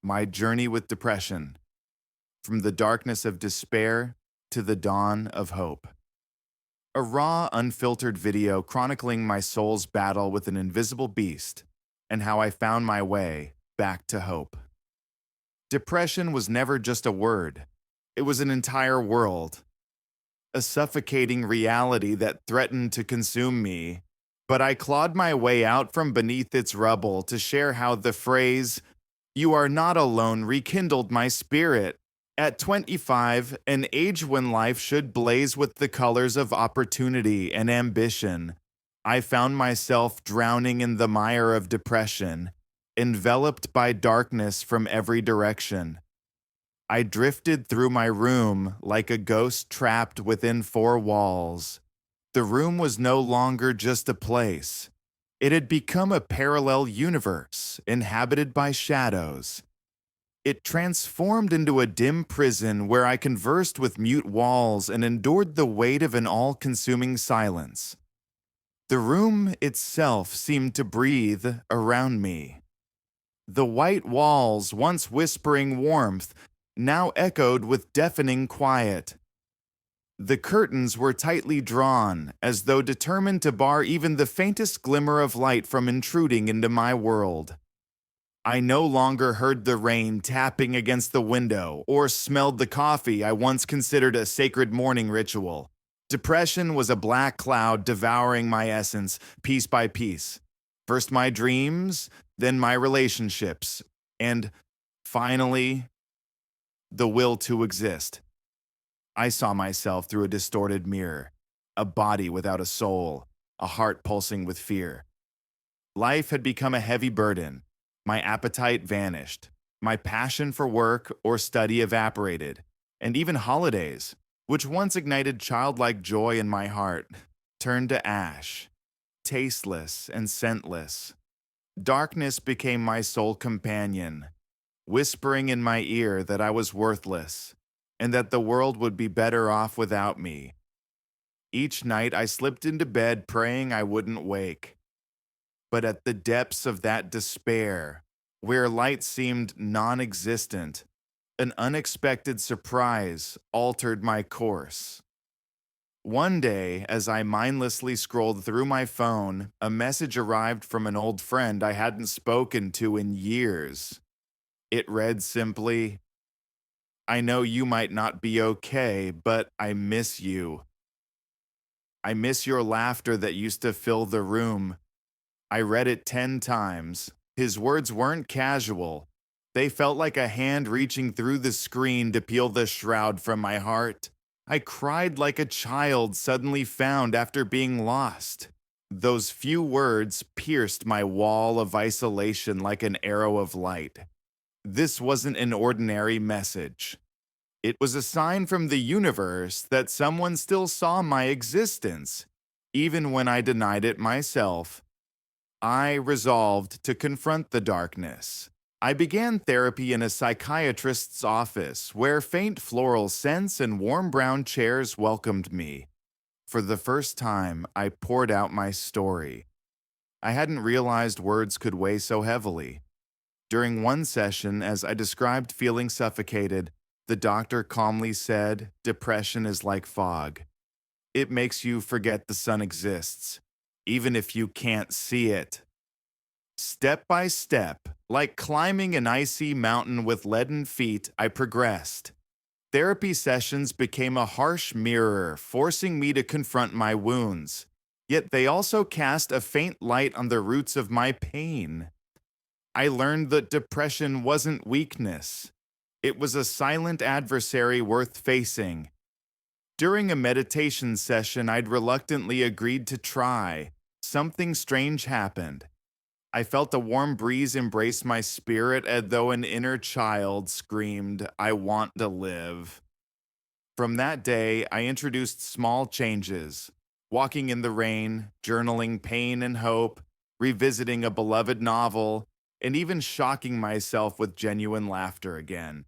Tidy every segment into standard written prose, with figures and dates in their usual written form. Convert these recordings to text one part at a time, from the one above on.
My journey with depression, from the darkness of despair to the dawn of hope. A raw, unfiltered video chronicling my soul's battle with an invisible beast and how I found my way back to hope. Depression was never just a word, it was an entire world, a suffocating reality that threatened to consume me. But I clawed my way out from beneath its rubble to share how the phrase, "You are not alone," rekindled my spirit. At 25, an age when life should blaze with the colors of opportunity and ambition, I found myself drowning in the mire of depression, enveloped by darkness from every direction. I drifted through my room like a ghost trapped within four walls. The room was no longer just a place. It had become a parallel universe inhabited by shadows. It transformed into a dim prison where I conversed with mute walls and endured the weight of an all consuming silence. The room itself seemed to breathe around me. The white walls, once whispering warmth, now echoed with deafening quiet. The curtains were tightly drawn, as though determined to bar even the faintest glimmer of light from intruding into my world. I no longer heard the rain tapping against the window or smelled the coffee I once considered a sacred morning ritual. Depression was a black cloud devouring my essence piece by piece. First my dreams, then my relationships, and finally, the will to exist. I saw myself through a distorted mirror, a body without a soul, a heart pulsing with fear. Life had become a heavy burden. My appetite vanished. My passion for work or study evaporated. And even holidays, which once ignited childlike joy in my heart, turned to ash, tasteless and scentless. Darkness became my sole companion, whispering in my ear that I was worthless and that the world would be better off without me. Each night I slipped into bed praying I wouldn't wake. But at the depths of that despair, where light seemed non existent, an unexpected surprise altered my course. One day, as I mindlessly scrolled through my phone, a message arrived from an old friend I hadn't spoken to in years. It read simply, "I know you might not be okay, but I miss you. I miss your laughter that used to fill the room." I read it 10 times. His words weren't casual. They felt like a hand reaching through the screen to peel the shroud from my heart. I cried like a child suddenly found after being lost. Those few words pierced my wall of isolation like an arrow of light. This wasn't an ordinary message. It was a sign from the universe that someone still saw my existence, even when I denied it myself. I resolved to confront the darkness. I began therapy in a psychiatrist's office where faint floral scents and warm brown chairs welcomed me. For the first time, I poured out my story. I hadn't realized words could weigh so heavily. During one session, as I described feeling suffocated, the doctor calmly said, "Depression is like fog. It makes you forget the sun exists, even if you can't see it." Step by step, like climbing an icy mountain with leaden feet, I progressed. Therapy sessions became a harsh mirror, forcing me to confront my wounds. Yet they also cast a faint light on the roots of my pain. I learned that depression wasn't weakness. It was a silent adversary worth facing. During a meditation session I'd reluctantly agreed to try, something strange happened. I felt a warm breeze embrace my spirit as though an inner child screamed, "I want to live." From that day, I introduced small changes, walking in the rain, journaling pain and hope, revisiting a beloved novel, and even shocking myself with genuine laughter again.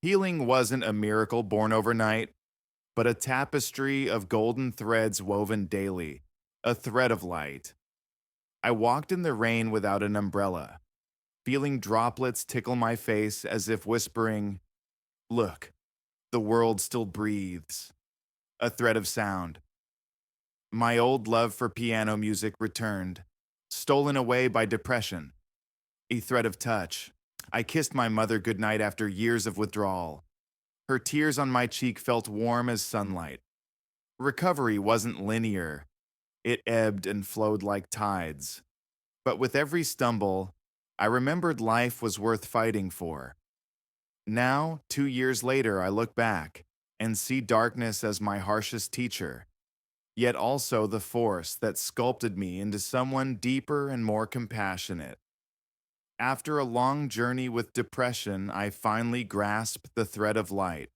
Healing wasn't a miracle born overnight, but a tapestry of golden threads woven daily, a thread of light. I walked in the rain without an umbrella, feeling droplets tickle my face as if whispering, "Look, the world still breathes." A thread of sound. My old love for piano music returned, stolen away by depression. A thread of touch. I kissed my mother goodnight after years of withdrawal. Her tears on my cheek felt warm as sunlight. Recovery wasn't linear. It ebbed and flowed like tides. But with every stumble, I remembered life was worth fighting for. Now, 2 years later, I look back and see darkness as my harshest teacher, yet also the force that sculpted me into someone deeper and more compassionate. After a long journey with depression, I finally grasped the thread of light.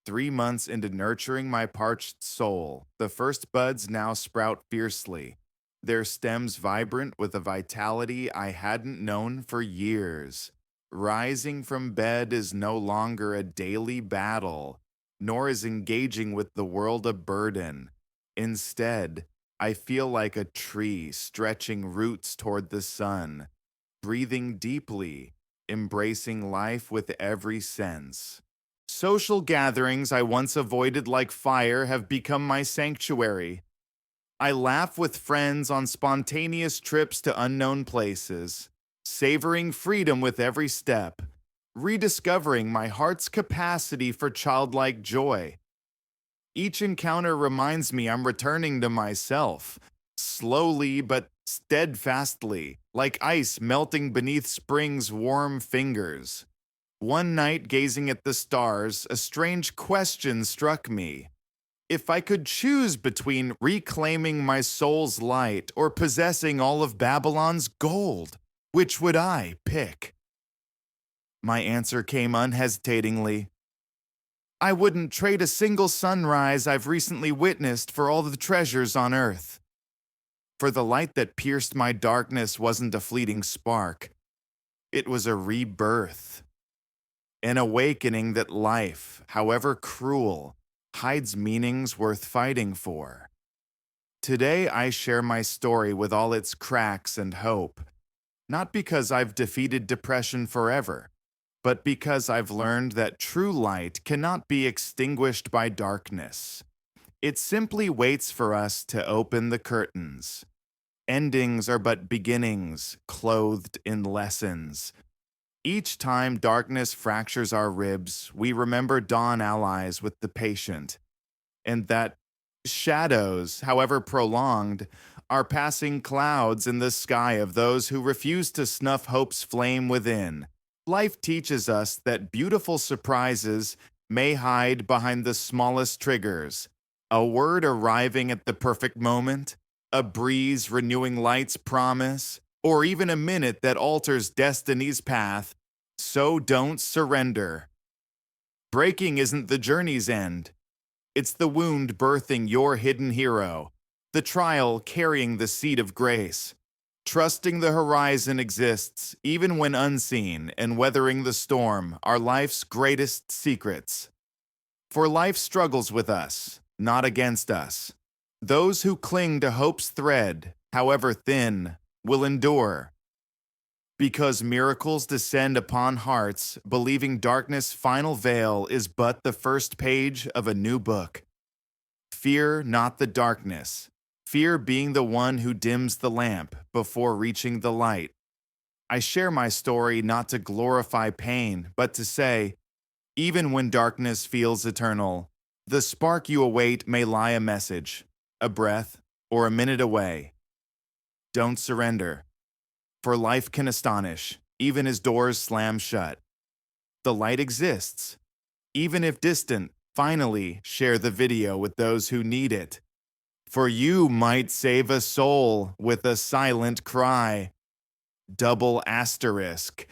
3 months into nurturing my parched soul, the first buds now sprout fiercely, their stems vibrant with a vitality I hadn't known for years. Rising from bed is no longer a daily battle, nor is engaging with the world a burden. Instead, I feel like a tree stretching roots toward the sun, breathing deeply, embracing life with every sense. Social gatherings I once avoided like fire have become my sanctuary. I laugh with friends on spontaneous trips to unknown places, savoring freedom with every step, rediscovering my heart's capacity for childlike joy. Each encounter reminds me I'm returning to myself, slowly but steadfastly, like ice melting beneath spring's warm fingers. One night, gazing at the stars, a strange question struck me. If I could choose between reclaiming my soul's light or possessing all of Babylon's gold, which would I pick? My answer came unhesitatingly. I wouldn't trade a single sunrise I've recently witnessed for all the treasures on earth. For the light that pierced my darkness wasn't a fleeting spark. It was a rebirth. An awakening that life, however cruel, hides meanings worth fighting for. Today I share my story with all its cracks and hope, not because I've defeated depression forever, but because I've learned that true light cannot be extinguished by darkness. It simply waits for us to open the curtains. Endings are but beginnings, clothed in lessons. Each time darkness fractures our ribs, we remember dawn allies with the patient, and that shadows, however prolonged, are passing clouds in the sky of those who refuse to snuff hope's flame within. Life teaches us that beautiful surprises may hide behind the smallest triggers. A word arriving at the perfect moment, a breeze renewing light's promise, or even a minute that alters destiny's path. So don't surrender. Breaking isn't the journey's end. It's the wound birthing your hidden hero, the trial carrying the seed of grace. Trusting the horizon exists even when unseen, and weathering the storm are life's greatest secrets. For life struggles with us, not against us. Those who cling to hope's thread, however thin, will endure. Because miracles descend upon hearts, believing darkness' final veil is but the first page of a new book. Fear not the darkness. Fear being the one who dims the lamp before reaching the light. I share my story not to glorify pain, but to say, even when darkness feels eternal, the spark you await may lie a message, a breath, or a minute away. Don't surrender, for life can astonish, even as doors slam shut. The light exists. Even if distant, finally share the video with those who need it. For you might save a soul with a silent cry. Double asterisk.